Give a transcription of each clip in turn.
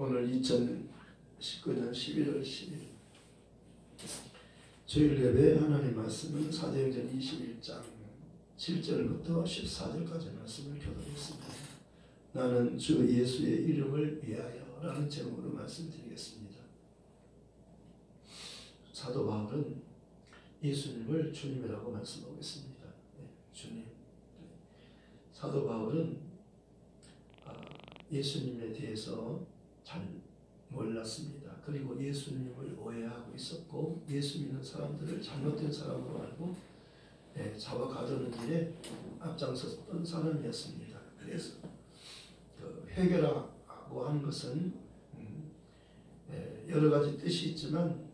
오늘 2019년 11월 10일 주일 예배 하나님 말씀은 사도행전 21장 7절부터 14절까지 말씀을 교독했습니다. 나는 주 예수의 이름을 위하여 라는 제목으로 말씀드리겠습니다. 사도 바울은 예수님을 주님이라고 말씀하고 있습니다. 네, 주님. 사도 바울은 예수님에 대해서 잘 몰랐습니다. 그리고 예수님을 오해하고 있었고 예수 믿는 사람들을 잘못된 사람으로 알고 자와 가두는 일에 앞장섰던 사람이었습니다. 그래서 회개라고 하는 것은 여러 가지 뜻이 있지만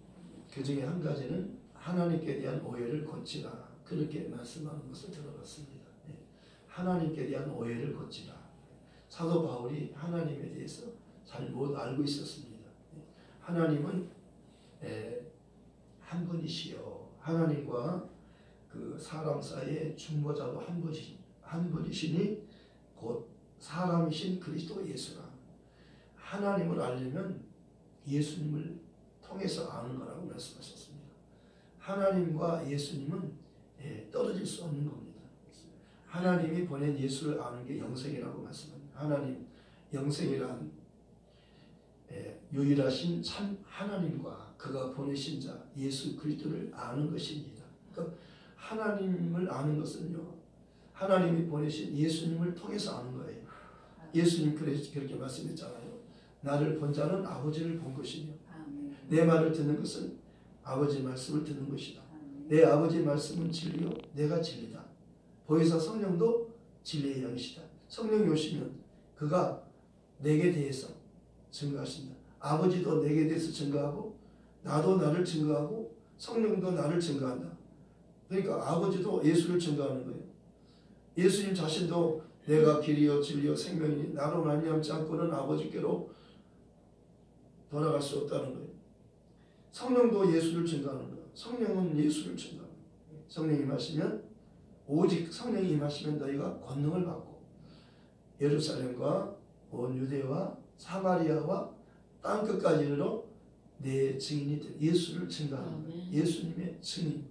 그 중에 한 가지는 하나님께 대한 오해를 고치라, 그렇게 말씀하는 것을 들어봤습니다. 하나님께 대한 오해를 고치라. 사도 바울이 하나님에 대해서 잘 못 알고 있었습니다. 하나님은 한 분이시요, 하나님과 그 사람 사이의 중보자도 한 분이시니 곧 사람이신 그리스도 예수라. 하나님을 알려면 예수님을 통해서 아는 거라고 말씀하셨습니다. 하나님과 예수님은 떨어질 수 없는 겁니다. 하나님이 보낸 예수를 아는 게 영생이라고 말씀합니다. 하나님, 영생이란 유일하신 참 하나님과 그가 보내신 자 예수 그리스도를 아는 것입니다. 그러니까 하나님을 아는 것은요, 하나님이 보내신 예수님을 통해서 아는 거예요. 예수님 그렇게 말씀했잖아요. 나를 본 자는 아버지를 본 것이며 내 말을 듣는 것은 아버지 말씀을 듣는 것이다. 내 아버지 말씀은 진리요 내가 진리다. 보혜사 성령도 진리의 영이시다. 성령이 오시면 그가 내게 대해서 증거하신다. 아버지도 내게 대해서 증거하고 나도 나를 증거하고 성령도 나를 증거한다. 그러니까 아버지도 예수를 증거하는 거예요. 예수님 자신도 내가 길이요 진리요 생명이니 나로 말미암지 않고는 아버지께로 돌아갈 수 없다는 거예요. 성령도 예수를 증거하는 거예요. 성령은 예수를 증거하는 거예요. 성령이 임하시면, 오직 성령이 임하시면 너희가 권능을 받고 예루살렘과 온 유대와 사마리아와 땅끝까지 이르러 내 증인이 되 예수를 증거하는 거예요. 예수님의 증인.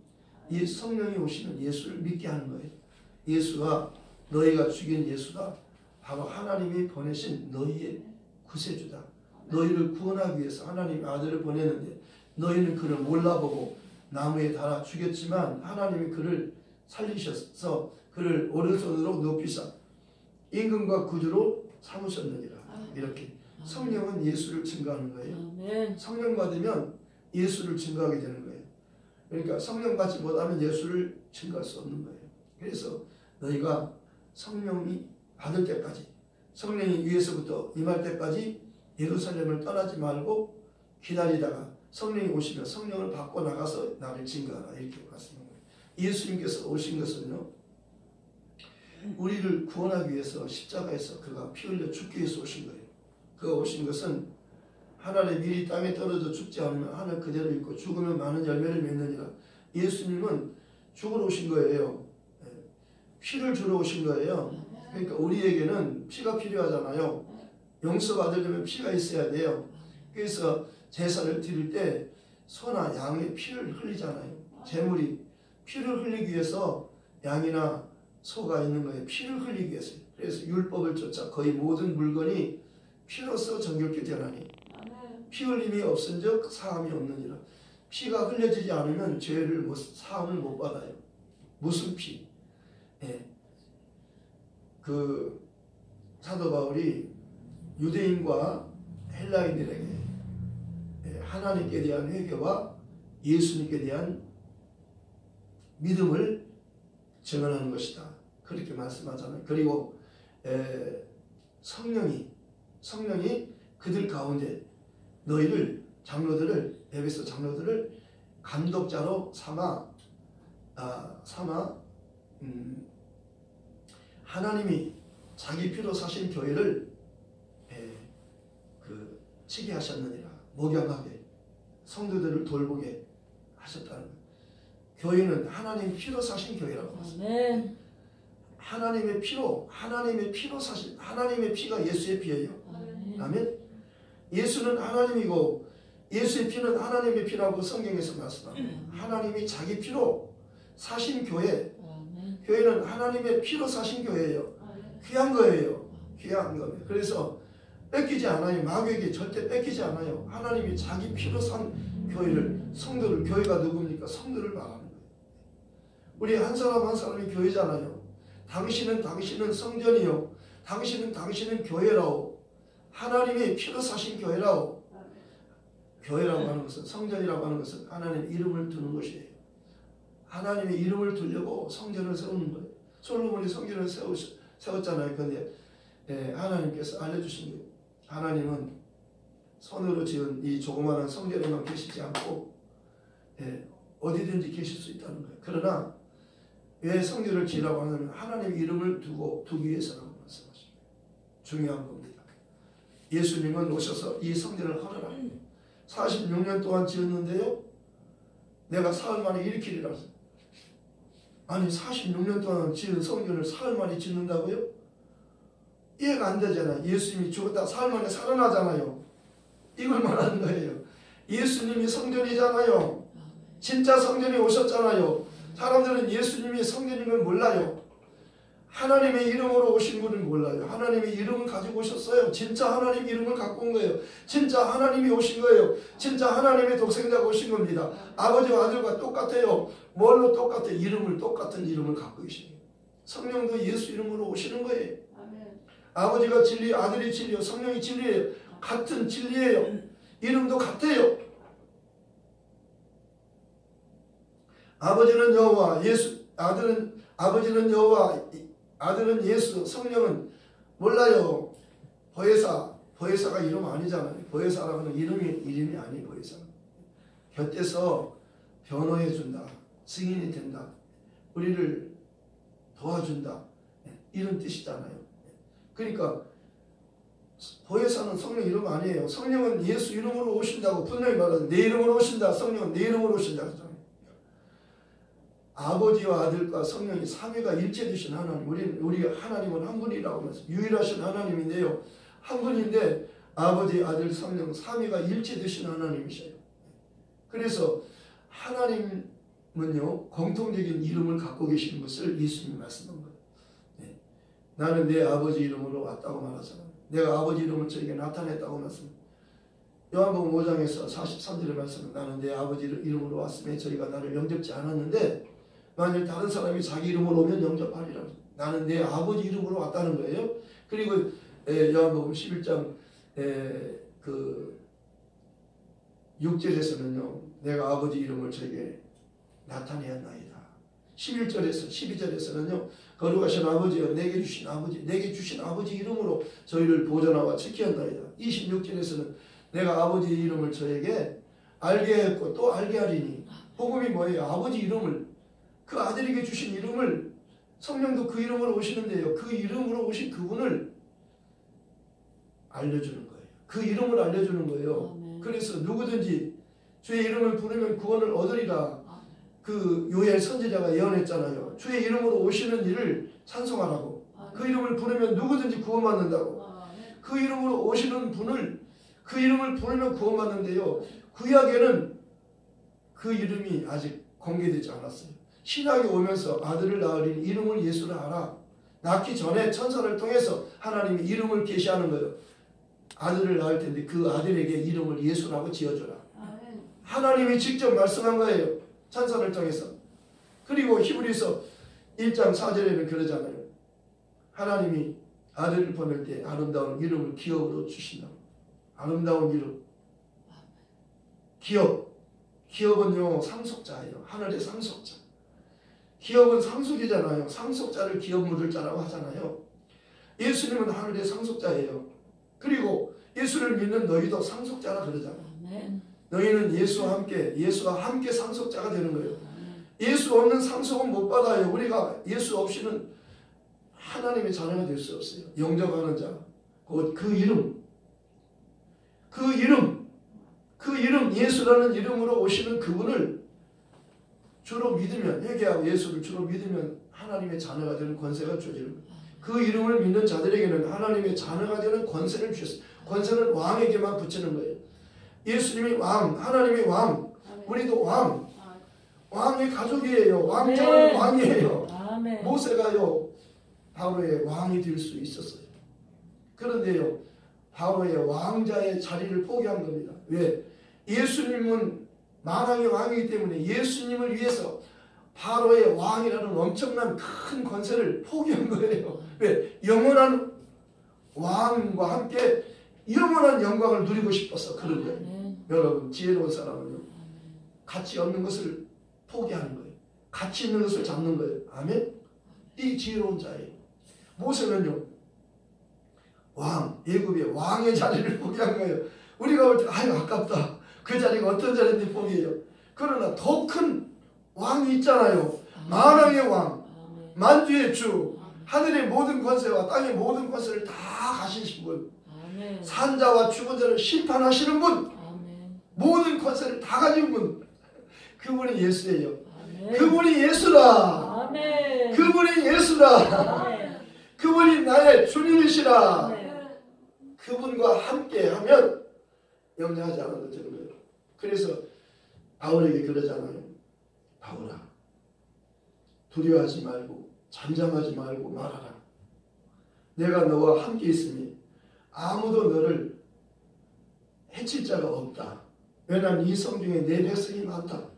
성령이 오시면 예수를 믿게 하는 거예요. 예수가 너희가 죽인 예수가 바로 하나님이 보내신 너희의 구세주다. 너희를 구원하기 위해서 하나님의 아들을 보내는데 너희는 그를 몰라보고 나무에 달아 죽였지만 하나님이 그를 살리셔서 그를 오른손으로 높이사 임금과 구주로 삼으셨느니라. 이렇게 성령은 예수를 증거하는 거예요. 성령 받으면 예수를 증거하게 되는 거예요. 그러니까 성령 받지 못하면 예수를 증거할 수 없는 거예요. 그래서 너희가 성령이 받을 때까지, 성령이 위에서부터 임할 때까지 예루살렘을 떠나지 말고 기다리다가 성령이 오시면 성령을 받고 나가서 나를 증거하라, 이렇게 말씀하는 거예요. 예수님께서 오신 것은요, 우리를 구원하기 위해서 십자가에서 그가 피 흘려 죽기 위해서 오신 거예요. 그가 오신 것은 하늘의 밀이 땅에 떨어져 죽지 않으면 하늘 그대로 있고 죽으면 많은 열매를 맺느니라. 예수님은 죽으러 오신 거예요. 피를 주러 오신 거예요. 그러니까 우리에게는 피가 필요하잖아요. 용서받으려면 피가 있어야 돼요. 그래서 제사를 드릴 때 소나 양의 피를 흘리잖아요. 제물이 피를 흘리기 위해서 양이나 소가 있는 거예요. 피를 흘리기 위해서요. 그래서 율법을 쫓아 거의 모든 물건이 피로써 정결케 되나니 피 흘림이 없은즉 사함이 없느니라. 피가 흘려지지 않으면 죄를 사함을 못 받아요. 무슨 피? 그 사도 바울이 유대인과 헬라인들에게 하나님께 대한 회개와 예수님께 대한 믿음을 증언하는 것이다, 그렇게 말씀하잖아요. 그리고 성령이 그들 가운데 너희를 장로들을, 에베소 장로들을 감독자로 삼아 하나님이 자기 피로 사신 교회를 치게 하셨느니라. 목양하게 성도들을 돌보게 하셨다는 거예요. 교회는 하나님 피로 사신 교회라고 했습니다. 하나님의 피로 사신, 하나님의 피가 예수의 피예요. 아멘. 예수는 하나님이고 예수의 피는 하나님의 피라고 성경에서 말씀합니다. 하나님이 자기 피로 사신 교회, 교회는 하나님의 피로 사신 교회예요. 귀한 거예요. 귀한 거예요. 그래서 뺏기지 않아요. 마귀에게 절대 뺏기지 않아요. 하나님이 자기 피로 산 교회를, 성도를, 교회가 누굽니까? 성도를 말하는 거예요. 우리 한 사람 한 사람이 교회잖아요. 당신은 성전이요. 당신은 교회라고. 하나님의 피로 사신 교회라고. 교회라고 하는 것은, 성전이라고 하는 것은 하나님의 이름을 두는 것이에요. 하나님의 이름을 두려고 성전을 세우는 거예요. 솔로몬이 성전을 세웠잖아요. 그런데 하나님께서 알려주신 거예요. 하나님은 손으로 지은 이 조그마한 성전에만 계시지 않고 어디든지 계실 수 있다는 거예요. 그러나 왜 성전을 지으라고 하냐면 하나님의 이름을 두기 위해서라고 말씀하십니다. 중요한 겁니다. 예수님은 오셔서 이 성전을 허락합니다. 46년 동안 지었는데요. 내가 사흘 만에 일으키리라. 아니 46년 동안 지은 성전을 사흘 만에 짓는다고요? 이해가 안 되잖아요. 예수님이 죽었다 사흘 만에 살아나잖아요. 이걸 말하는 거예요. 예수님이 성전이잖아요. 진짜 성전이 오셨잖아요. 사람들은 예수님이 성전인 걸 몰라요. 하나님의 이름으로 오신 분은 몰라요. 하나님의 이름을 가지고 오셨어요. 진짜 하나님 이름을 갖고 온 거예요. 진짜 하나님이 오신 거예요. 진짜 하나님의 독생자가 오신 겁니다. 아버지와 아들과 똑같아요. 뭘로 똑같아요? 똑같은 이름을 갖고 계신 거예요. 성령도 예수 이름으로 오시는 거예요. 아버지가 진리, 아들이 진리요, 성령이 진리예요. 같은 진리예요. 이름도 같아요. 아버지는 여호와, 아버지는 여호와, 아들은 예수, 성령은 몰라요. 보혜사가 이름 아니잖아요. 보혜사라고는 이름이 아니에요. 보혜사. 곁에서 변호해 준다, 증인이 된다, 우리를 도와준다, 이런 뜻이잖아요. 그러니까 보혜사는 성령 이름 아니에요. 성령은 예수 이름으로 오신다고 분명히 말하죠. 내 이름으로 오신다. 성령은 내 이름으로 오신다. 아버지와 아들과 성령이 삼위가 일체되신 하나님. 우리 하나님은 한 분이라고 하면서 유일하신 하나님인데요. 한 분인데 아버지, 아들, 성령 삼위가 일체되신 하나님이셔요. 그래서 하나님은요 공통적인 이름을 갖고 계시는 것을 예수님이 말씀한 거예요. 나는 내 아버지 이름으로 왔다고 말하잖아요. 내가 아버지 이름을 저에게 나타냈다고 말씀합니다. 요한복음 5장에서 43절의 말씀은 나는 내 아버지 이름으로 왔음에 저희가 나를 영접지 않았는데 만일 다른 사람이 자기 이름으로 오면 영접하리라. 나는 내 아버지 이름으로 왔다는 거예요. 그리고 요한복음 11장 6절에서는요. 내가 아버지 이름을 저에게 나타내었나이다. 11절에서 12절에서는요. 거룩하신 아버지여 내게 주신 아버지 이름으로 저희를 보존하와 지켰나이다. 26절에서는 내가 아버지 이름을 저에게 알게 했고 또 알게 하리니. 복음이 뭐예요? 아버지 이름을, 그 아들에게 주신 이름을, 성령도 그 이름으로 오시는데요. 그 이름으로 오신 그분을 알려주는 거예요. 그 이름을 알려주는 거예요. 아멘. 그래서 누구든지 주의 이름을 부르면 구원을 얻으리라. 그 요엘 선지자가 예언했잖아요. 주의 이름으로 오시는 이를 찬송하라고. 그 이름을 부르면 누구든지 구원받는다고. 그 이름으로 오시는 분을, 그 이름을 부르면 구원받는데요. 구약에는 그 이름이 아직 공개되지 않았어요. 신약에 오면서 아들을 낳으리니 이름을 예수라 하라. 낳기 전에 천사를 통해서 하나님이 이름을 계시하는 거예요. 아들을 낳을 텐데 그 아들에게 이름을 예수라고 지어줘라. 하나님이 직접 말씀한 거예요. 천사를 통해서. 그리고 히브리서 1장 4절에는 그러잖아요. 하나님이 아들을 보낼 때 아름다운 이름을 기업으로 주신다고. 아름다운 이름. 기업은요 상속자예요. 하늘의 상속자. 기업은 상속이잖아요. 상속자를 기업 묻을 자라고 하잖아요. 예수님은 하늘의 상속자예요. 그리고 예수를 믿는 너희도 상속자라 그러잖아요. 너희는 예수와 함께 상속자가 되는 거예요. 예수 없는 상속은 못 받아요. 우리가 예수 없이는 하나님의 자녀가 될 수 없어요. 영접하는 자. 그 이름 예수라는 이름으로 오시는 그분을 주로 믿으면, 회개하고 예수를 주로 믿으면 하나님의 자녀가 되는 권세가 주어지는 거예요. 그 이름을 믿는 자들에게는 하나님의 자녀가 되는 권세를 주셨어요. 권세는 왕에게만 붙이는 거예요. 예수님이 왕, 하나님이 왕, 우리도 왕. 왕의 가족이에요. 왕자는 왕이에요. 아멘. 모세가요 바로의 왕이 될 수 있었어요. 그런데요 바로의 왕자의 자리를 포기한 겁니다. 왜? 예수님은 만왕의 왕이기 때문에 예수님을 위해서 바로의 왕이라는 엄청난 큰 권세를 포기한 거예요. 왜? 영원한 왕과 함께 영원한 영광을 누리고 싶어서 그런 거예요. 여러분 지혜로운 사람은요 가치 없는 것을 포기하는 거예요. 가치 있는 것을 잡는 거예요. 아멘? 이 지혜로운 자예요. 모세는요 왕, 애굽의 왕의 자리를 포기한 거예요. 우리가 볼 때 아유 아깝다. 그 자리가 어떤 자리인지 포기해요. 그러나 더 큰 왕이 있잖아요. 만왕의 왕, 만주의 주, 하늘의 모든 권세와 땅의 모든 권세를 다 가지신 분, 산자와 죽은 자를 심판하시는 분, 모든 권세를 다 가진 분, 그분이 예수예요. 그분이 예수라. 그분이 예수라. 그분이 나의 주님이시라. 그분과 함께하면 염려하지 않아도 되는 거예요. 그래서 바울에게 그러잖아요. 바울아, 두려워하지 말고 잠잠하지 말고 말하라. 내가 너와 함께 있으니 아무도 너를 해칠 자가 없다. 왜냐하면 이 성중에 내 백성이 많다.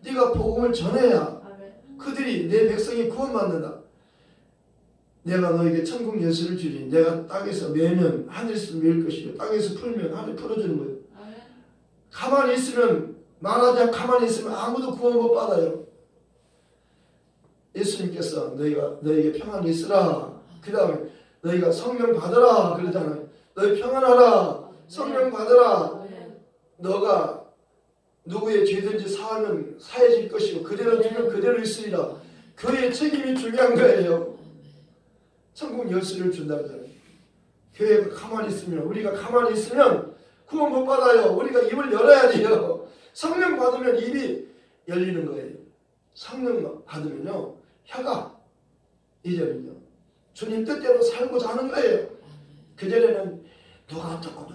네가 복음을 전해야 그들이 내 백성이 구원받는다. 내가 너에게 천국 열쇠를 주리. 내가 땅에서 매면 하늘에서 매일 것이요 땅에서 풀면 하늘 풀어주는 거예요. 가만히 있으면 말하지 않고 가만히 있으면 아무도 구원 못 받아요. 예수님께서 너에게 평안이 있으라. 그 다음에 너희가 성령 받으라 그러잖아요. 너희 평안하라. 성령 받으라. 너가 누구의 죄든지 사하면 사해질 것이고 그대로 두면 그대로 있으리라. 교회의 책임이 중요한 거예요. 천국 열쇠를 준다 그러잖아요. 교회가 가만히 있으면 우리가 가만히 있으면 구원 못 받아요. 우리가 입을 열어야 돼요. 성령 받으면 입이 열리는 거예요. 성령 받으면요 혀가 이제는요 주님 뜻대로 살고자 하는 거예요. 그전에는 누가 어떻고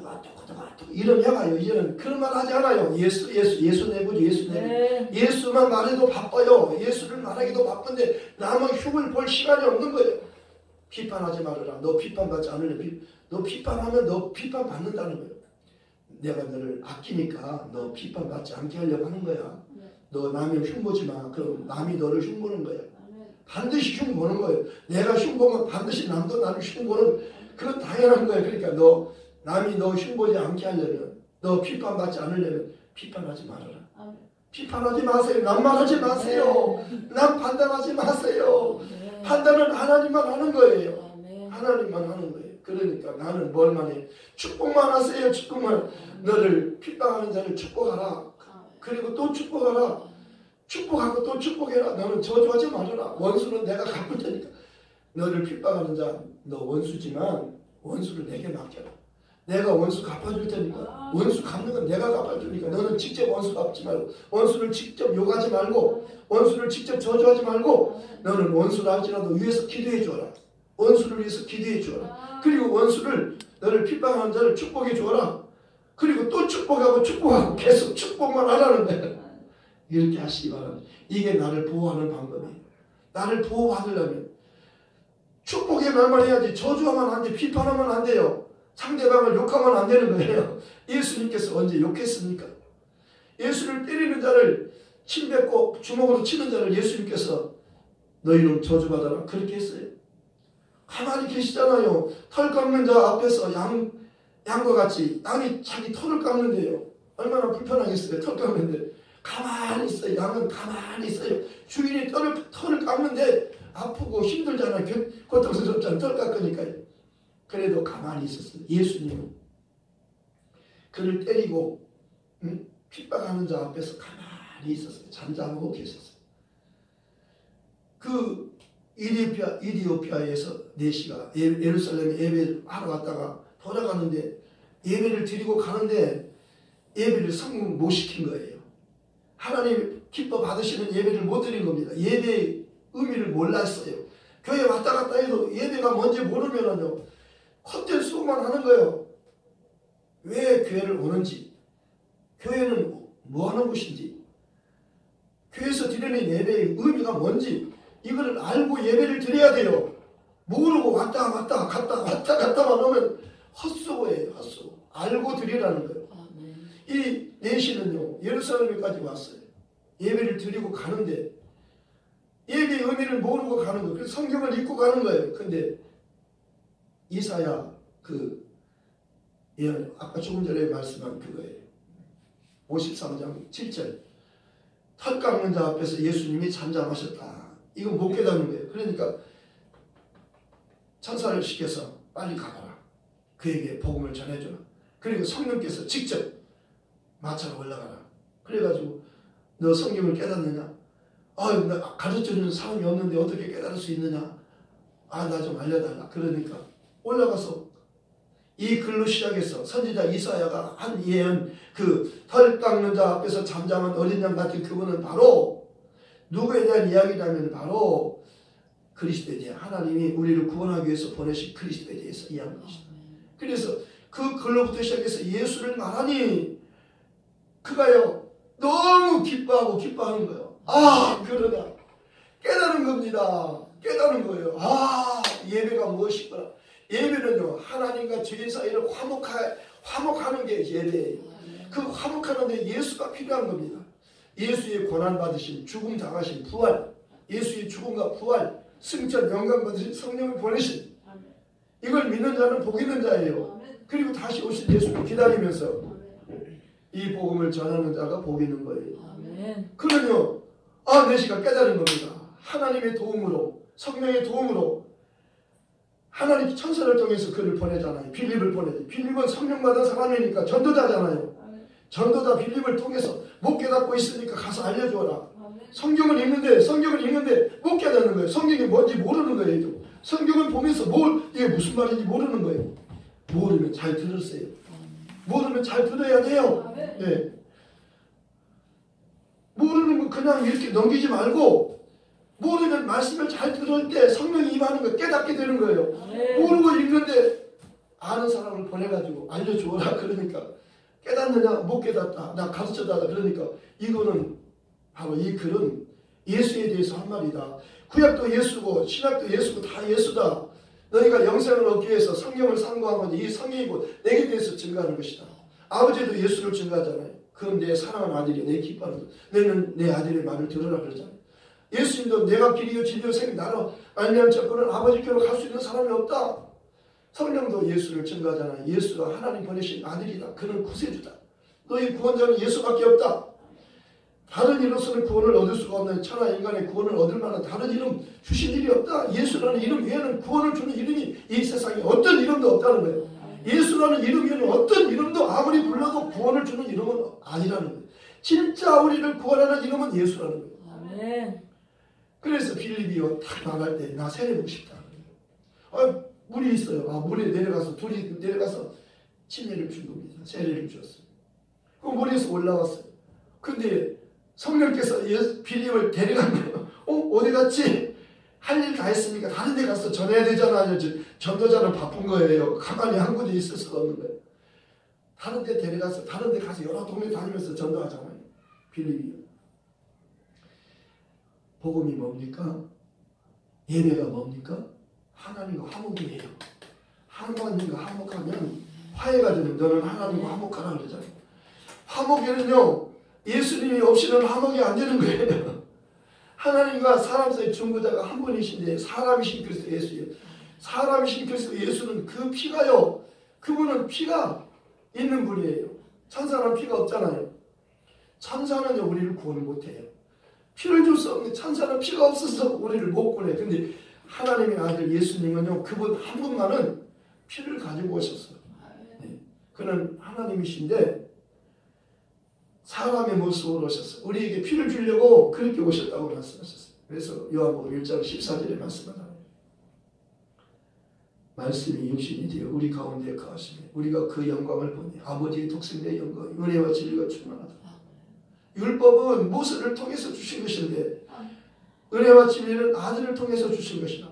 이런 혀가요. 이제는 그런 말 하지 않아요. 예수 내부지 예수 내부. 예수만 말해도 바빠요. 예수를 말하기도 바쁜데 남의 흉을 볼 시간이 없는 거예요. 비판하지 말아라. 너 비판받지 않으려. 너 비판하면 너 비판받는다는 거예요. 내가 너를 아끼니까 너 비판받지 않게 하려고 하는 거야. 너 남의 흉보지 마. 그럼 남이 너를 흉보는 거야. 반드시 흉보는 거예요. 내가 흉보면 반드시 남도 나를 흉보는 그건 당연한 거예요. 그러니까 너 남이 너 흉보지 않게 하려면 너 비판받지 않으려면 비판하지 말아라. 비판하지 마세요. 남 말하지 마세요. 남 판단하지 마세요. 판단은 하나님만 하는 거예요. 하나님만 하는 거예요. 그러니까 나는 뭘만 해. 축복만 하세요. 축복만. 너를 핍박하는 자를 축복하라. 그리고 또 축복하라. 축복하고 또 축복해라. 너는 저주하지 말아라. 원수는 내가 갚을 테니까. 너를 핍박하는 자 너 원수지만 원수를 내게 맡겨라. 내가 원수 갚아줄 테니까. 원수 갚는 건 내가 갚아주니까 너는 직접 원수 갚지 말고 원수를 직접 욕하지 말고 원수를 직접 저주하지 말고 너는 원수를 할지라도 위해서 기도해 주어라. 원수를 위해서 기도해 주어라. 그리고 원수를 너를 핍박하는 자를 축복해 주어라. 그리고 또 축복하고 계속 축복만 하라는 거예요. 이렇게 하시기 바랍니다. 이게 나를 보호하는 방법이에요. 나를 보호받으려면 축복의 말만 해야지 저주하면 안 돼. 비판하면 안 돼요. 상대방을 욕하면 안 되는 거예요. 예수님께서 언제 욕했습니까? 예수를 때리는 자를 침뱉고 주먹으로 치는 자를 예수님께서 너희는 저주받아라 그렇게 했어요. 가만히 계시잖아요. 털 깎는 자 앞에서 양과 같이 양이 자기 털을 깎는데요. 얼마나 불편하겠어요. 털 깎는데 가만히 있어요. 양은 가만히 있어요. 주인이 털을 깎는데 아프고 힘들잖아요. 고통스럽잖아요. 털 깎으니까요. 그래도 가만히 있었어요. 예수님은 그를 때리고 핍박하는 자 앞에서 가만히 있었어요. 잠잠하고 계셨어요. 그 이디오피아에서 4시가 예루살렘에 예배를 하러 갔다가 돌아가는데 예배를 드리고 가는데 예배를 성공 못 시킨 거예요. 하나님 기뻐 받으시는 예배를 못 드린 겁니다. 예배의 의미를 몰랐어요. 교회 왔다 갔다 해도 예배가 뭔지 모르면은요 헛된 수고만 하는 거예요. 왜 교회를 오는지, 교회는 뭐 하는 곳인지, 교회에서 드리는 예배의 의미가 뭔지 이거를 알고 예배를 드려야 돼요. 모르고 왔다 갔다만 하면 헛수고예요. 헛수고. 알고 드리라는 거예요. 이 내시는요 예루살렘까지 왔어요. 예배를 드리고 가는데 예배의 의미를 모르고 가는 거예요. 그래서 성경을 읽고 가는 거예요. 근데 이사야 아까 조금 전에 말씀한 그거예요. 53장 7절 털 깎는 자 앞에서 예수님이 잠잠하셨다. 이거 못 깨닫는 거예요. 그러니까 천사를 시켜서 빨리 가봐라. 그에게 복음을 전해줘라. 그리고 성령께서 직접 마차로 올라가라. 그래가지고 너 성경을 깨닫느냐? 나 가르쳐주는 사람이 없는데 어떻게 깨달을 수 있느냐? 나 좀 알려달라. 그러니까 올라가서 이 글로 시작해서 선지자 이사야가 한 예언 털 깎는 자 앞에서 잠잠한 어린 양 같은 그분은 바로 누구에 대한 이야기냐면 바로 그리스도에 대해 하나님이 우리를 구원하기 위해서 보내신 그리스도에 대해서 이야기한 것이다. 그래서 그 글로부터 시작해서 예수를 말하니 그가요 너무 기뻐하는 거예요. 그러냐 깨달은 겁니다. 깨달은 거예요. 예배가 무엇이구나. 예배는요 하나님과 죄인 사이를 화목하는 게 예배예요. 그 화목하는데 예수가 필요한 겁니다. 예수의 고난받으신 죽음 당하신 부활, 예수의 죽음과 부활, 승천 영광 받으신 성령을 보내신 이걸 믿는 자는 복 있는 자예요. 그리고 다시 오신 예수를 기다리면서 이 복음을 전하는 자가 복 있는 거예요. 그러면요 내시가 깨달은 겁니다. 하나님의 도움으로 성령의 도움으로 하나님 천사를 통해서 그를 보내잖아요. 빌립을 보내죠. 빌립은 성령 받은 사람이니까 전도자잖아요. 전도자 빌립을 통해서 못 깨닫고 있으니까 가서 알려줘라. 성경을 읽는데 못 깨닫는 거예요. 성경이 뭔지 모르는 거예요. 성경을 보면서 이게 무슨 말인지 모르는 거예요. 모르면 잘 들으세요. 모르면 잘 들어야 돼요. 네. 모르는 거 그냥 이렇게 넘기지 말고 모르면 말씀을 잘 들을 때 성령이 임하는 거 깨닫게 되는 거예요. 모르고 읽는데 아는 사람을 보내가지고 알려주어라. 그러니까 깨닫느냐 못 깨닫다. 나 가르쳐달라. 그러니까 이거는 바로 이 글은 예수에 대해서 한 말이다. 구약도 예수고 신약도 예수고 다 예수다. 너희가 영생을 얻기 위해서 성경을 상고하면 이 성경이고 내게 대해서 증거하는 것이다. 아버지도 예수를 증거하잖아요. 그건 내 사랑하는 아들이야. 내 기뻐하는 것. 너는 내 아들의 말을 들으라 그러잖아요. 예수님도 내가 길이요 진리요 생명 나로 말미암은 자꾸는 아버지께로 갈 수 있는 사람이 없다. 성령도 예수를 증거하잖아요. 예수가 하나님 보내신 아들이다. 그는 구세주다. 너희 구원자는 예수밖에 없다. 다른 이로서는 구원을 얻을 수가 없는 천하 인간의 구원을 얻을 만한 다른 이름 주신 일이 없다. 예수라는 이름 외에는 구원을 주는 이름이 이 세상에 어떤 이름도 없다는 거예요. 예수라는 이름 외에는 어떤 이름도 아무리 불러도 구원을 주는 이름은 아니라는 거예요. 진짜 우리를 구원하는 이름은 예수라는 거예요. 아멘. 그래서 빌립이요 딱 나갈 때 나 세례보고 싶다. 물이 있어요. 물에 내려가서 둘이 내려가서 침례를 준 겁니다. 세례를 주었어요. 그 물에서 올라왔어요. 근데 성령께서 빌립을 데려간 거예요. 어디 갔지? 할 일 다 했으니까 다른 데 가서 전해야 되잖아요. 전도자는 바쁜 거예요. 가만히 한 곳에 있을 수가 없는 거예요. 다른 데 데려가서 다른 데 가서 여러 동네 다니면서 전도하잖아요. 빌립이요. 복음이 뭡니까? 예배가 뭡니까? 하나님과 화목이에요. 하나님과 화목하면 화해가 되는 너는 하나님과 화목하라 그러잖아요. 화목에는요 예수님이 없이는 화목이 안 되는 거예요. 하나님과 사람 사이 중보자가 한 분이신데 사람이신 그리스도 예수예요. 사람이신 그리스도 예수는 그 피가요. 그분은 피가 있는 분이에요. 천사는 피가 없잖아요. 천사는요 우리를 구원을 못해요. 피를 줄 수 없는 천사는 피가 없어서 우리를 못 구해. 근데 하나님의 아들 예수님은요 그분 한 분만은 피를 가지고 오셨어요. 네. 그는 하나님이신데 사람의 모습으로 오셨어요. 우리에게 피를 주려고 그렇게 오셨다고 말씀하셨어요. 그래서 요한복음 1장 14절에 말씀하잖아요. 말씀이 육신이 되어 우리 가운데 거하시며 우리가 그 영광을 보니 아버지의 독생자의 영광 은혜와 진리가 충만하다. 율법은 모세를 통해서 주신 것인데 은혜와 진리는 아들을 통해서 주신 것이다.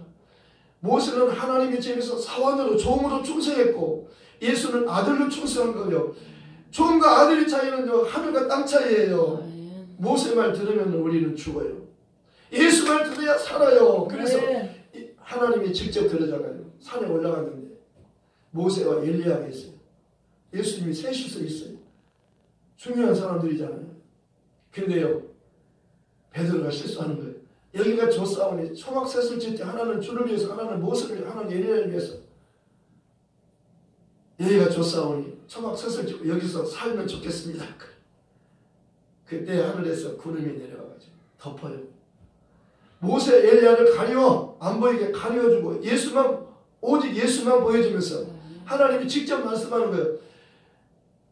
모세는 하나님의 집에서 사원으로 종으로 충성했고 예수는 아들로 충성한 거예요. 종과 아들의 차이는요, 하늘과 땅 차이예요. 모세 말 들으면 우리는 죽어요. 예수 말 들어야 살아요. 그래서 하나님이 직접 그러잖아요. 산에 올라갔는데 모세와 엘리야가 있어요. 예수님이 셋이서 있어요. 중요한 사람들이잖아요. 근데요, 베드로가 실수하는 거예요. 여기가 조사오니 초막셋을 짓 때 하나는 주를 위해서, 하나는 모세를 위해서, 하나는 엘리야를 위해서. 여기가 조사오니 초막셋을 짓고 여기서 살면 좋겠습니다. 그때 하늘에서 구름이 내려와가지고 덮어요. 모세 엘리야를 가려 안 보이게 가려주고 예수만, 오직 예수만 보여주면서 하나님이 직접 말씀하는 거예요.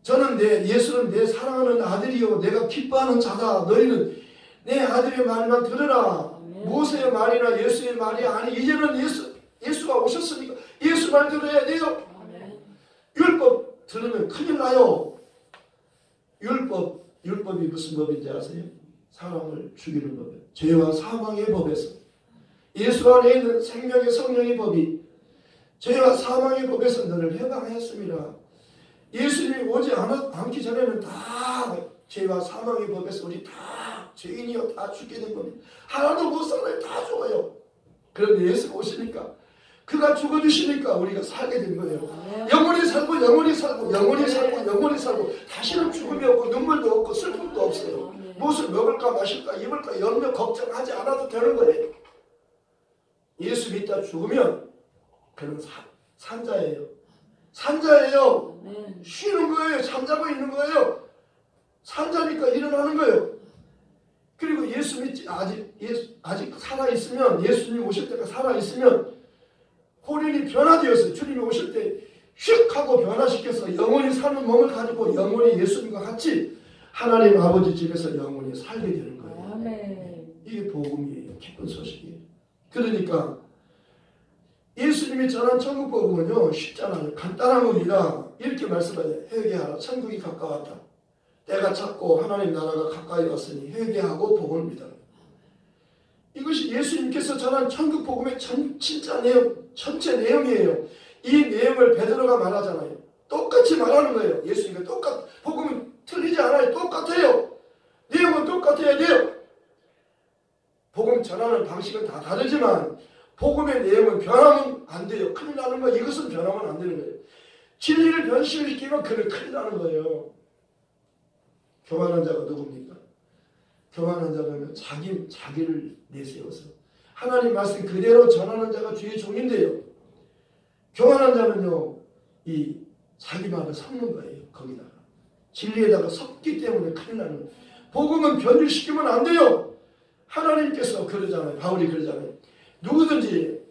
저는 예수는 내 사랑하는 아들이요 내가 기뻐하는 자다. 너희는 내 아들의 말만 들으라. 모세의 말이나 예수의 말이 아니, 이제는 예수가 오셨으니까 예수 말 들어야 돼요. 율법 들으면 큰일 나요. 율법이 무슨 법인지 아세요? 사람을 죽이는 법이에요. 죄와 사망의 법에서, 예수 안에 있는 생명의 성령의 법이 죄와 사망의 법에서 너를 해방했습니다. 예수님이 오지 않기 전에는 다 죄와 사망의 법에서 우리 다 죄인이요 다 죽게 된 겁니다. 하나도 못 살아요. 다 죽어요. 그런데 예수가 오시니까, 그가 죽어주시니까 우리가 살게 된 거예요. 영원히 살고 영원히 살고 영원히 살고 영원히 살고, 다시는 죽음이 없고 눈물도 없고 슬픔도 없어요. 무엇을 먹을까 마실까 입을까 염려 걱정하지 않아도 되는 거예요. 예수 믿다 죽으면 그는 산자예요. 산자예요. 쉬는 거예요. 잠자고 있는 거예요. 산자니까 일어나는 거예요. 그리고 예수 믿지 아직 살아있으면, 예수님 오실 때가 살아있으면 혼인이 변화되었어요. 주님이 오실 때 휙 하고 변화시켜서 영원히 사는 몸을 가지고 영원히 예수님과 같이 하나님 아버지 집에서 영원히 살게 되는 거예요. 아멘. 이게 복음이에요. 기쁜 소식이에요. 그러니까 예수님이 전한 천국 복음은요 쉽잖아요. 간단한 겁니다. 이렇게 말씀하세요. 회개하라. 천국이 가까웠다. 때가 찼고 하나님 나라가 가까이 왔으니 회개하고 복음을 믿어라. 이것이 예수님께서 전한 천국 복음의 진짜 내용, 전체 내용이에요. 이 내용을 베드로가 말하잖아요. 똑같이 말하는 거예요. 예수님과 복음은 틀리지 않아요. 똑같아요. 내용은 똑같아야 돼요. 복음 전하는 방식은 다 다르지만 복음의 내용은 변하면 안 돼요. 큰일 나는 거예요. 이것은 변하면 안 되는 거예요. 진리를 변신시키면 그는 큰일 나는 거예요. 교만한 자가 누굽니까? 교만한 자는 자기를 내세워서 하나님 말씀 그대로 전하는 자가 주의 종인데요. 교만한 자는요, 이 자기 말을 섞는 거예요. 거기다가 진리에다가 섞기 때문에 큰일 나는 거예요. 복음은 변질시키면 안 돼요. 하나님께서 그러잖아요. 바울이 그러잖아요. 누구든지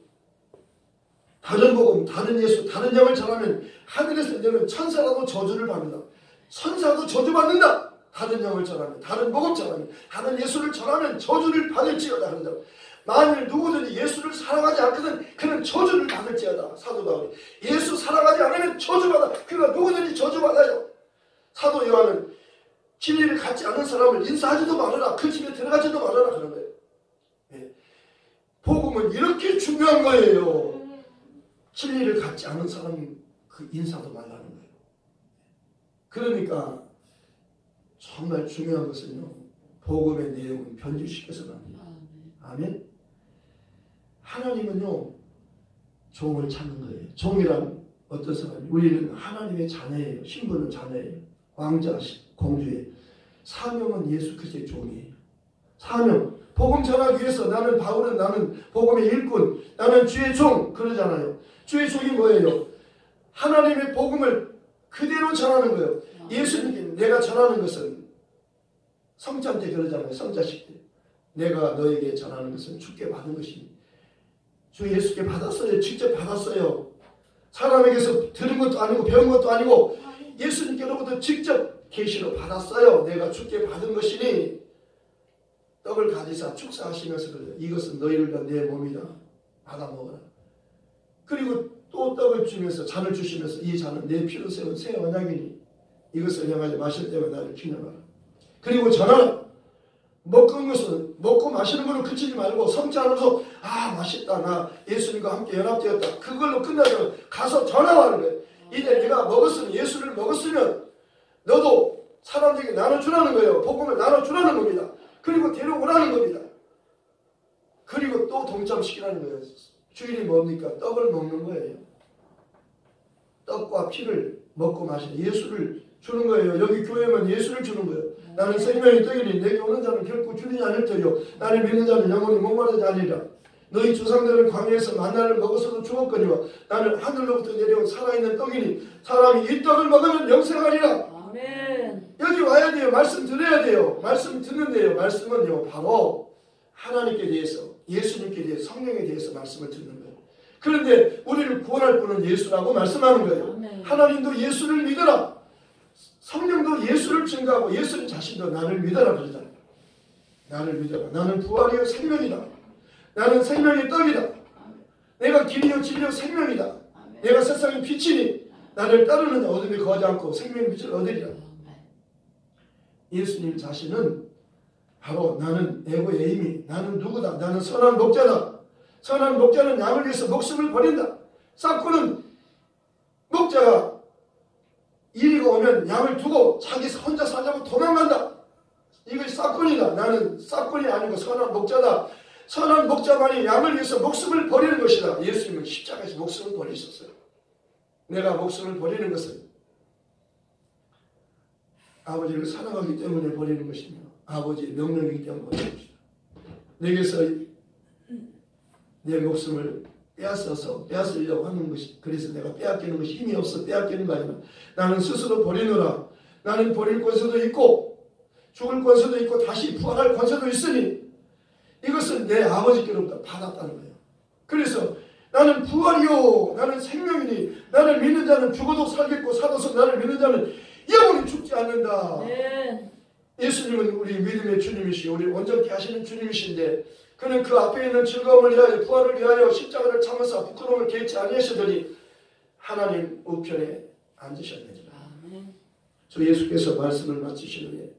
다른 복음, 다른 예수, 다른 영을 전하면 하늘에서 내려오는 천사라도 저주를 받는다. 천사도 저주받는다. 다른 영을 전하면, 다른 복음 전하면, 다른 예수를 전하면 저주를 받을지어다. 그러잖아요. 만일 누구든지 예수를 사랑하지 않거든 그는 저주를 받을지어다. 사도 바울이 예수 사랑하지 않으면 저주받아. 그가 누구든지 저주받아요. 사도 요한은 진리를 갖지 않는 사람을 인사하지도 말아라. 그 집에 들어가지도 말아라. 그런 거예요. 네. 복음은 이렇게 중요한 거예요. 진리를 갖지 않는 사람은 그 인사도 말라는 거예요. 그러니까 정말 중요한 것은요, 복음의 내용은 변질시켜서는 안 돼요. 아멘. 하나님은요 종을 찾는 거예요. 종이란 어떤 사람이, 우리는 하나님의 자녀예요. 신분은 자녀예요. 왕자, 공주예요. 사명은 예수 그리스도의 종이에요. 사명, 복음 전하기 위해서 나는 바울은 나는 복음의 일꾼, 나는 주의 종 그러잖아요. 주의 종이 뭐예요? 하나님의 복음을 그대로 전하는 거예요. 예수님께 내가 전하는 것은 성찬 때 그러잖아요. 성자식 때 내가 너에게 전하는 것은 주께 받은 것입니다. 주 예수께 받았어요. 직접 받았어요. 사람에게서 들은 것도 아니고 배운 것도 아니고 예수님께로부터 직접 계시로 받았어요. 내가 주께 받은 것이니 떡을 가지사 축사하시면서 그래요. 이것은 너희를 위한 내 몸이다. 받아 먹어라. 그리고 또 떡을 주면서 잔을 주시면서 이 잔은 내 피로 세운 새 언약이니 이것을 향하여 마실 때마다 나를 기념하라. 그리고 전하라. 먹은 것은 먹고 마시는 걸로 그치지 말고 성찬하면서 맛있다. 나 예수님과 함께 연합되었다. 그걸로 끝나지 말고 가서 전하라는 거예요. 이제 네가 먹었으면, 예수를 먹었으면 너도 사람들에게 나눠주라는 거예요. 복음을 나눠주라는 겁니다. 그리고 데려오라는 겁니다. 그리고 또 동참시키라는 거예요. 주일이 뭡니까? 떡을 먹는 거예요. 떡과 피를 먹고 마시는, 예수를 주는 거예요. 여기 교회만 예수를 주는 거예요. 나는 생명의 떡이니 내게 오는 자는 결코 줄이지 않을 터요. 나를 믿는 자는 영원히 목마르지 않으리라. 너희 조상들은 광야에서 만나를 먹어서도 죽었거니와 나는 하늘로부터 내려온 살아있는 떡이니 사람이 이 떡을 먹으면 영생하리라. 아멘. 여기 와야 돼요. 말씀 들어야 돼요. 말씀 듣는데요. 말씀은요 바로 하나님께 대해서, 예수님께 대해서, 성령에 대해서 말씀을 듣는 거예요. 그런데 우리를 구원할 분은 예수라고 말씀하는 거예요. 아멘. 하나님도 예수를 믿어라. 성령도 예수를 증거하고 예수님 자신도 나를 믿어라 그러잖아요. 나를 믿어라. 나는 부활이요 생명이다. 나는 생명의 떡이다. 내가 길이요 진리요 생명이다. 내가 세상의 빛이니 나를 따르는 자 어둠에 거하지 않고 생명의 빛을 얻으리라. 예수님 자신은 바로 나는 에고의 에임이, 나는 누구다. 나는 선한 목자다. 선한 목자는 양을 위해서 목숨을 버린다. 싹고는 목자가 이리가 오면 양을 두고 자기 혼자 살자고 도망간다. 이것이 싹고이다. 나는 싹고이 아니고 선한 목자다. 선한 목자만이 양을 위해서 목숨을 버리는 것이다. 예수님은 십자가에서 목숨을 버리셨어요. 내가 목숨을 버리는 것은 아버지를 사랑하기 때문에 버리는 것이며 아버지의 명령이기 때문에 버리는 것이다. 내게서 내 목숨을 빼앗으려고 하는 것이, 그래서 내가 빼앗기는 것이 힘이 없어 빼앗기는 거 아니라 나는 스스로 버리노라. 나는 버릴 권세도 있고 죽을 권세도 있고 다시 부활할 권세도 있으니 이것은 내 아버지께로부터 받았다는 거예요. 그래서 나는 부활이요 나는 생명이니 나를 믿는 자는 죽어도 살겠고 살아서 나를 믿는 자는 영원히 죽지 않는다. 네. 예수님은 우리 믿음의 주님이시오. 우리 온전케 하시는 주님이신데 그는 그 앞에 있는 즐거움을 위하여 부활을 위하여 십자가를 참으사 부끄러움을 개의치 아니하시더니 하나님 우편에 앉으셨느니라. 주 예수께서 말씀을 마치신 후에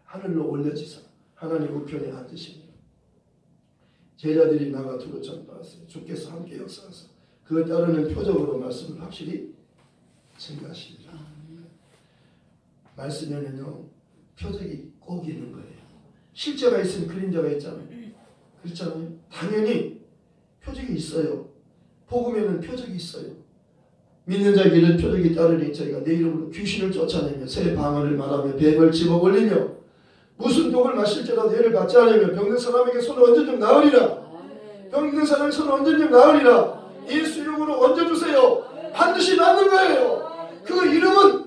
하늘로 올려지사 하나님 우편에 앉으시니라. 제자들이 나가 두루 전파하세요. 주께서 함께 역사하사 그에 따르는 표적으로 말씀을 확실히 증거하시니라. 말씀에는요 표적이 꼭 있는 거예요. 실제가 있으면 그림자가 있잖아요. 그렇잖아요. 당연히 표적이 있어요. 복음에는 표적이 있어요. 믿는 자에게는 표적이 따르니 저희가 내 이름으로 귀신을 쫓아내며 새 방언을 말하며 뱀을 집어올리며 무슨 독을 마실지라도 해를 받지 않으며 병든 사람에게 손을 얹어주면 나으리라. 병든 사람에게 손을 얹어주면 나으리라. 예수 이름으로 얹어주세요. 반드시 낫는 거예요. 그 이름은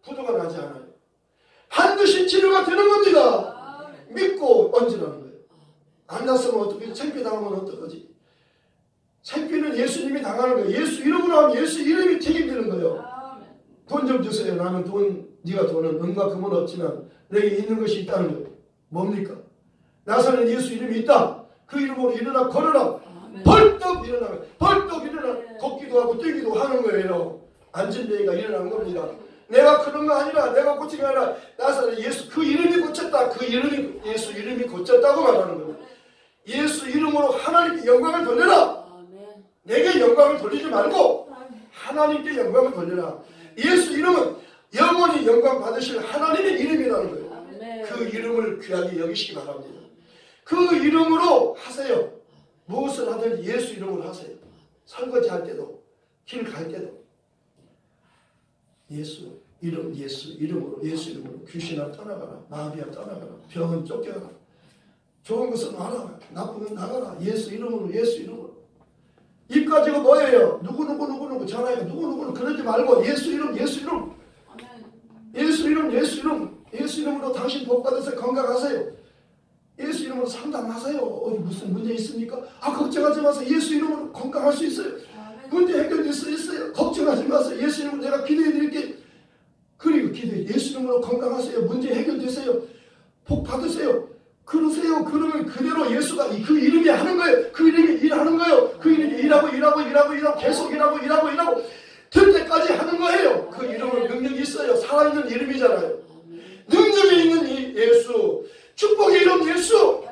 부도가 나지 않아요. 반드시 치료가 되는 겁니다. 믿고 얹으라는 거예요. 안 났으면 어떻게, 창피당하면 어떡하지? 창피는 예수님이 당하는 거예요. 예수 이름으로 하면 예수 이름이 책임지는 거예요. 돈 좀 주세요. 나는 네가 돈은 은과 금은 없지만 내게 있는 것이 있다는 거예요. 뭡니까? 나사렛 예수 이름이 있다. 그 이름으로 일어나 걸어라. 벌떡 일어나. 벌떡 일어나. 걷기도 하고 뛰기도 하는 거예요. 앉은 데가 일어나는 겁니다. 내가 그런 거 아니라, 내가 고친 게 아니라 나사렛 예수 그 이름이 고쳤다. 그 이름이 예수 이름이 고쳤다고 말하는 겁니다. 예수 이름으로 하나님께 영광을 돌려라. 내게 영광을 돌리지 말고 하나님께 영광을 돌려라. 예수 이름은 영원히 영광 받으실 하나님의 이름이라는 거예요. 그 이름을 귀하게 여기시기 바랍니다. 그 이름으로 하세요. 무엇을 하든지 예수 이름으로 하세요. 설거지 할 때도, 길 갈 때도 예수 이름, 예수 이름으로, 예수 이름으로 귀신아 떠나가라. 마귀야 떠나가라. 병은 쫓겨가라. 좋은 것은 와라. 나쁜 건 나가라. 예수 이름으로, 예수 이름으로. 입 가지고 뭐예요? 누구 전화해. 누구 그러지 말고 예수 이름, 예수 이름. 예수 이름, 예수 이름. 예수 이름으로 당신 복 받으세요. 건강하세요. 예수 이름으로 상담하세요. 어디 무슨 문제 있습니까? 걱정하지 마세요. 예수 이름으로 건강할 수 있어요. 문제 해결될 수 있어요. 걱정하지 마세요. 예수 이름으로 내가 기도해 드릴게요. 그리고 기도해. 예수 이름으로 건강하세요. 문제 해결되세요. 복 받으세요. 그러세요. 그러면 그대로 예수가 그 이름이 하는 거예요. 그 이름이 일하는 거예요. 그 이름이 일하고 계속 일하고 될 때까지 하는 거예요. 그 이름은 능력이 있어요. 살아있는 이름이잖아요. 능력이 있는 이 예수, 축복의 이름 예수,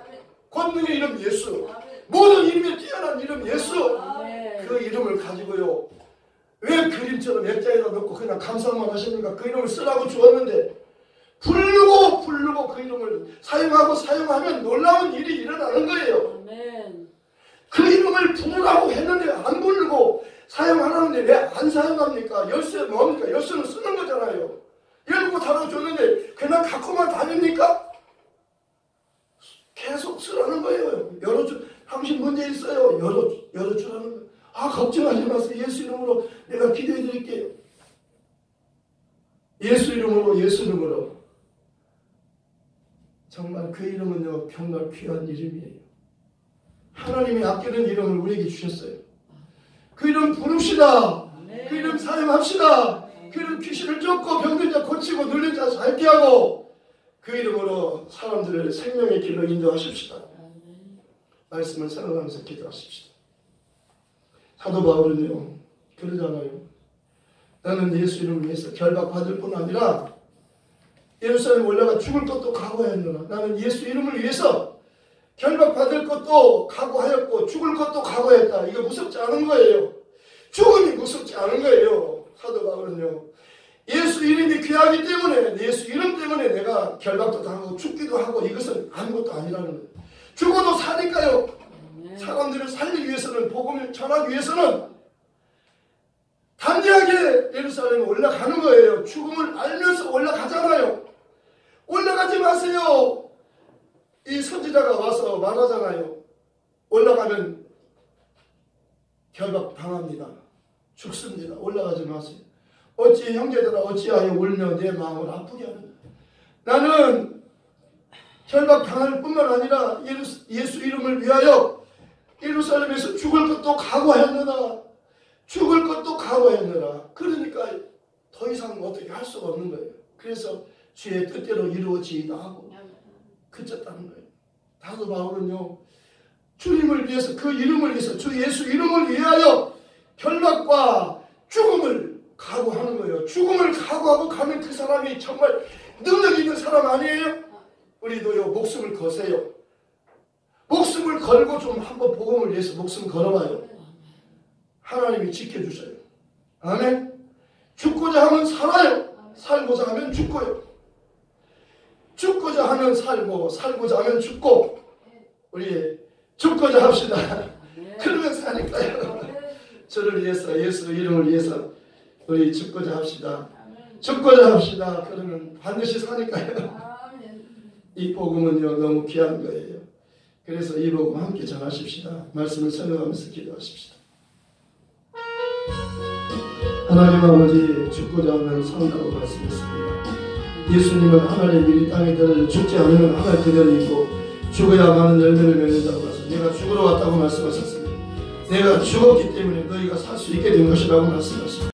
권능의 이름 예수, 모든 이름에 뛰어난 이름 예수. 그 이름을 가지고요 왜 그림처럼 액자에다 넣고 그냥 감상만 하십니까? 그 이름을 쓰라고 주었는데 부르고 그 이름을 사용하면 놀라운 일이 일어나는 거예요. 아멘. 그 이름을 부르라고 했는데 안 부르고 사용하라는데 왜 안 사용합니까? 열쇠 뭡니까? 열쇠는 쓰는 거잖아요. 열고 닫아줬는데 그냥 갖고만 다닙니까? 계속 쓰라는 거예요. 열어주, 당신 문제 있어요. 열어주라는 거예요. 아, 걱정하지 마세요. 예수 이름으로 내가 기도해 드릴게요. 예수 이름으로. 정말 그 이름은요, 정말 귀한 이름이에요. 하나님이 아끼는 이름을 우리에게 주셨어요. 그 이름 부릅시다. 그 이름 사용합시다. 그 이름 귀신을 쫓고 병든 자 고치고 눌린 자 살게 하고 그 이름으로 사람들을 생명의 길로 인도하십시다. 말씀을 생각하면서 기도하십시다. 사도 바울은요, 그러잖아요. 나는 예수 이름을 위해서 결박받을 뿐 아니라 예루살렘 올라가 죽을 것도 각오하였노라. 나는 예수 이름을 위해서 결박받을 것도 각오하였고 죽을 것도 각오했다. 이거 무섭지 않은 거예요. 죽음이 무섭지 않은 거예요. 사도 바울은요, 예수 이름이 귀하기 때문에, 예수 이름 때문에 내가 결박도 당하고 죽기도 하고 이것은 아무것도 아니라는 거예요. 죽어도 사니까요. 사람들을 살리기 위해서는, 복음을 전하기 위해서는 담대하게 예루살렘에 올라가는 거예요. 죽음을 알면서 올라가잖아요. 올라가지 마세요. 이 선지자가 와서 말하잖아요. 올라가면 결박 당합니다. 죽습니다. 올라가지 마세요. 어찌 형제들아 어찌하여 울며 내 마음을 아프게 하느냐. 나는 결박 당할 뿐만 아니라 예수 이름을 위하여 예루살렘에서 죽을 것도 각오하였느라. 죽을 것도 각오했느라. 그러니까 더 이상 어떻게 할 수가 없는 거예요. 그래서 주의 뜻대로 이루어지이다 하고 그쳤다는 거예요. 사도 바울은요, 주님을 위해서, 그 이름을 위해서, 주 예수 이름을 위하여 결박과 죽음을 각오하는 거예요. 죽음을 각오하고 가면 그 사람이 정말 능력 있는 사람 아니에요? 우리도요, 목숨을 거세요. 목숨을 걸고 좀 한번 복음을 위해서 목숨 걸어봐요. 하나님이 지켜주셔요. 아멘. 죽고자 하면 살아요. 살고자 하면 죽고요. 죽고자 하면 살고, 살고자 하면 죽고, 우리 죽고자 합시다. 그러면 사니까요. 저를 위해서, 예수 이름을 위해서 우리 죽고자 합시다. 죽고자 합시다. 그러면 반드시 사니까요. 이 복음은요, 너무 귀한 거예요. 그래서 이 복음 함께 전하십시다. 말씀을 설명하면서 기도하십시다. 하나님 아버지, 죽고자 하면 산다고 말씀했습니다. 예수님은 하나님 이 땅에 들어져 죽지 않으면 하늘 그대로 있고 죽어야 많은 열매를 맺는다고 하셔서 내가 죽으러 왔다고 말씀하셨습니다. 내가 죽었기 때문에 너희가 살 수 있게 된 것이라고 말씀하십니다.